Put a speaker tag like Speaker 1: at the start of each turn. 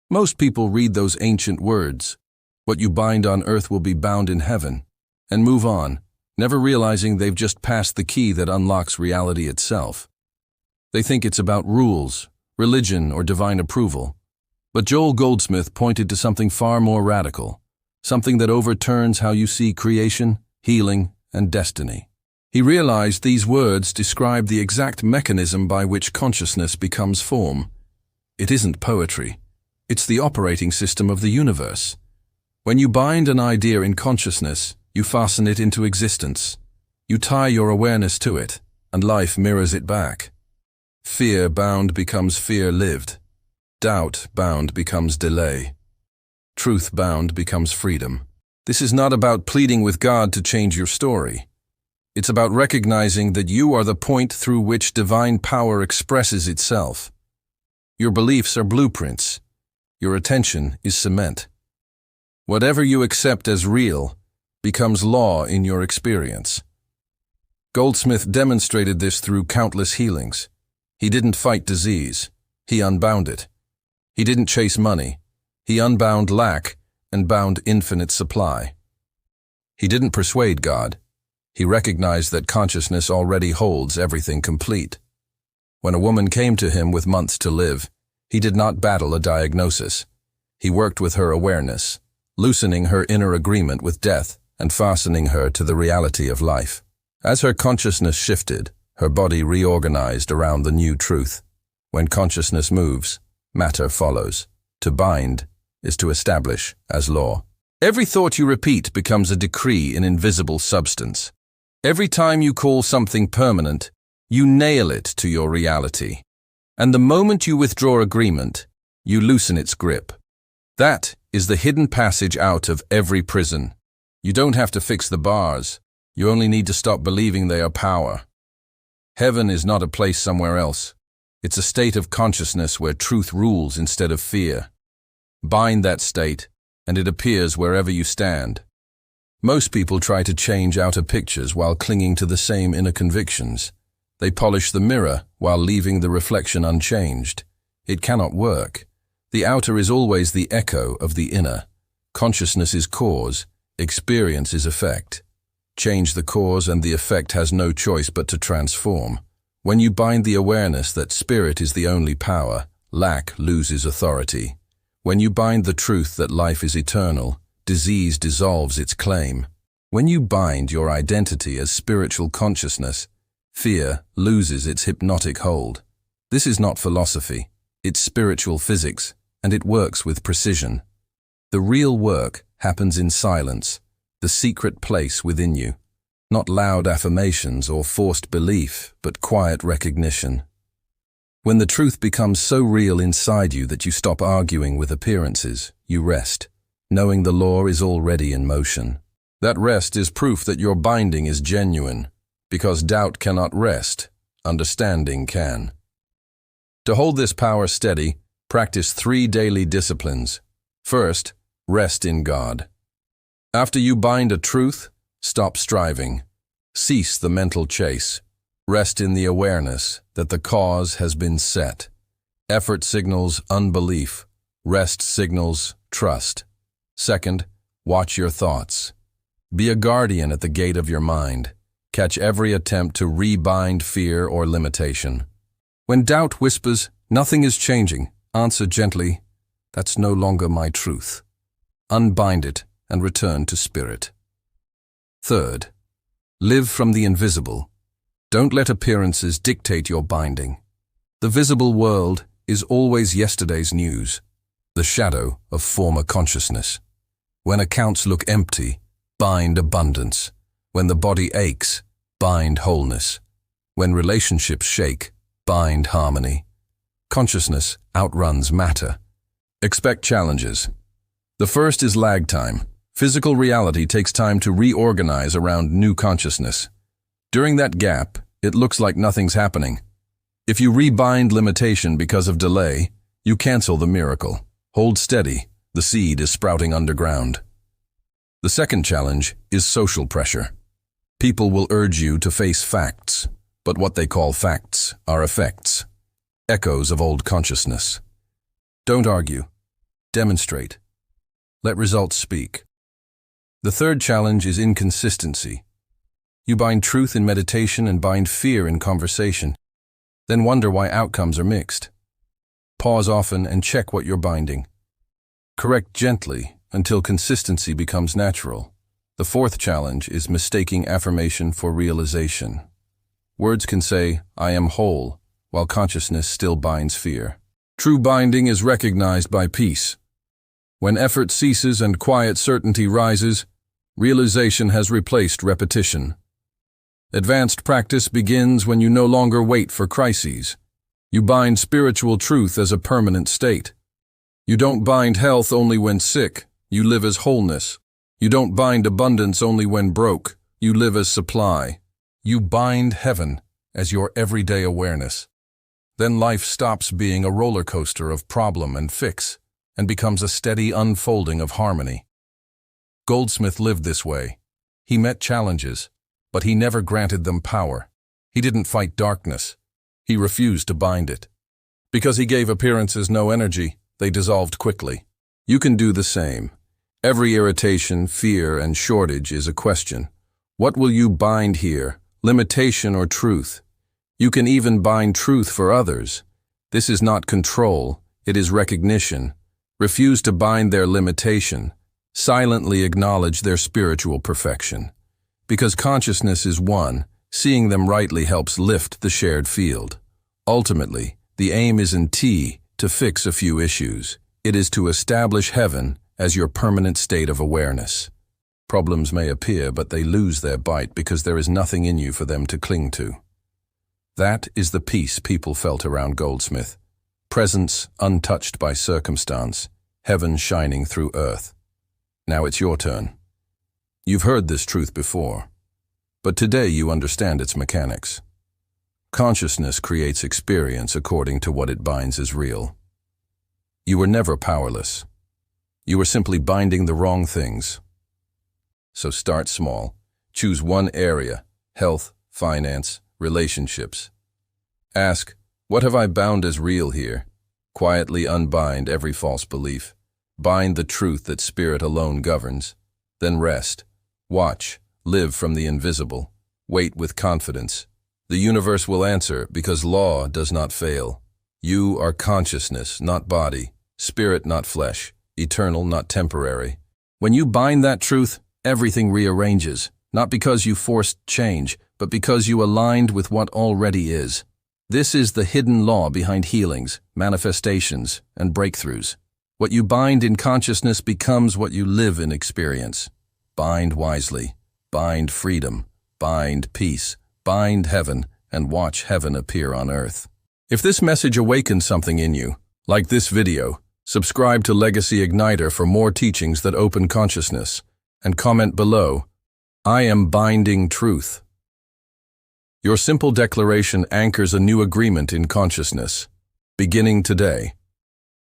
Speaker 1: Most people read those ancient words, "What you bind on earth will be bound in heaven," and move on, never realizing they've just passed the key that unlocks reality itself. They think it's about rules, religion, or divine approval. But Joel Goldsmith pointed to something far more radical, something that overturns how you see creation, healing, and destiny. He realized these words describe the exact mechanism by which consciousness becomes form. It isn't poetry. It's the operating system of the universe. When you bind an idea in consciousness, you fasten it into existence. You tie your awareness to it, and life mirrors it back. Fear bound becomes fear lived. Doubt bound becomes delay. Truth bound becomes freedom. This is not about pleading with God to change your story. It's about recognizing that you are the point through which divine power expresses itself. Your beliefs are blueprints. Your attention is cement. Whatever you accept as real becomes law in your experience. Goldsmith demonstrated this through countless healings. He didn't fight disease. He unbound it. He didn't chase money. He unbound lack and bound infinite supply. He didn't persuade God. He recognized that consciousness already holds everything complete. When a woman came to him with months to live, he did not battle a diagnosis. He worked with her awareness, loosening her inner agreement with death and fastening her to the reality of life. As her consciousness shifted, her body reorganized around the new truth. When consciousness moves, matter follows. To bind is to establish as law. Every thought you repeat becomes a decree in invisible substance. Every time you call something permanent, you nail it to your reality. And the moment you withdraw agreement, you loosen its grip. That is the hidden passage out of every prison. You don't have to fix the bars. You only need to stop believing they are power. Heaven is not a place somewhere else. It's a state of consciousness where truth rules instead of fear. Bind that state, and it appears wherever you stand. Most people try to change outer pictures while clinging to the same inner convictions. They polish the mirror while leaving the reflection unchanged. It cannot work. The outer is always the echo of the inner. Consciousness is cause, experience is effect. Change the cause and the effect has no choice but to transform. When you bind the awareness that spirit is the only power, lack loses authority. When you bind the truth that life is eternal, disease dissolves its claim. When you bind your identity as spiritual consciousness, fear loses its hypnotic hold. This is not philosophy, it's spiritual physics, and it works with precision. The real work happens in silence, the secret place within you. Not loud affirmations or forced belief, but quiet recognition. When the truth becomes so real inside you that you stop arguing with appearances, you rest, knowing the law is already in motion. That rest is proof that your binding is genuine, because doubt cannot rest, understanding can. To hold this power steady, practice 3 daily disciplines. First, rest in God. After you bind a truth, stop striving. Cease the mental chase. Rest in the awareness that the cause has been set. Effort signals unbelief. Rest signals trust. Second, watch your thoughts. Be a guardian at the gate of your mind. Catch every attempt to rebind fear or limitation. When doubt whispers, "Nothing is changing," answer gently, "That's no longer my truth." Unbind it and return to spirit. Third, live from the invisible. Don't let appearances dictate your binding. The visible world is always yesterday's news, the shadow of former consciousness. When accounts look empty, bind abundance. When the body aches, bind wholeness. When relationships shake, bind harmony. Consciousness outruns matter. Expect challenges. The first is lag time. Physical reality takes time to reorganize around new consciousness. During that gap, it looks like nothing's happening. If you rebind limitation because of delay, you cancel the miracle. Hold steady, the seed is sprouting underground. The second challenge is social pressure. People will urge you to face facts, but what they call facts are effects, echoes of old consciousness. Don't argue. Demonstrate. Let results speak. The third challenge is inconsistency. You bind truth in meditation and bind fear in conversation, then wonder why outcomes are mixed. Pause often and check what you're binding. Correct gently until consistency becomes natural. The fourth challenge is mistaking affirmation for realization. Words can say, "I am whole," while consciousness still binds fear. True binding is recognized by peace. When effort ceases and quiet certainty rises, realization has replaced repetition. Advanced practice begins when you no longer wait for crises. You bind spiritual truth as a permanent state. You don't bind health only when sick, you live as wholeness. You don't bind abundance only when broke, you live as supply. You bind heaven as your everyday awareness. Then life stops being a roller coaster of problem and fix, and becomes a steady unfolding of harmony. Goldsmith lived this way. He met challenges, but he never granted them power. He didn't fight darkness. He refused to bind it. Because he gave appearances no energy, they dissolved quickly. You can do the same. Every irritation, fear, and shortage is a question. What will you bind here, limitation or truth? You can even bind truth for others. This is not control, it is recognition. Refuse to bind their limitation. Silently acknowledge their spiritual perfection. Because consciousness is one, seeing them rightly helps lift the shared field. Ultimately, the aim isn't to fix a few issues. It is to establish heaven as your permanent state of awareness. Problems may appear, but they lose their bite because there is nothing in you for them to cling to. That is the peace people felt around Goldsmith. Presence untouched by circumstance, heaven shining through earth. Now it's your turn. You've heard this truth before, but today you understand its mechanics. Consciousness creates experience according to what it binds as real. You were never powerless. You were simply binding the wrong things. So start small. Choose one area: health, finance, relationships. Ask, what have I bound as real here? Quietly unbind every false belief. Bind the truth that spirit alone governs. Then rest. Watch. Live from the invisible. Wait with confidence. The universe will answer because law does not fail. You are consciousness, not body. Spirit, not flesh. Eternal, not temporary. When you bind that truth, everything rearranges. Not because you forced change, but because you aligned with what already is. This is the hidden law behind healings, manifestations, and breakthroughs. What you bind in consciousness becomes what you live in experience. Bind wisely, bind freedom, bind peace, bind heaven, and watch heaven appear on earth. If this message awakens something in you, like this video, subscribe to Legacy Igniter for more teachings that open consciousness, and comment below, "I am binding truth." Your simple declaration anchors a new agreement in consciousness. Beginning today,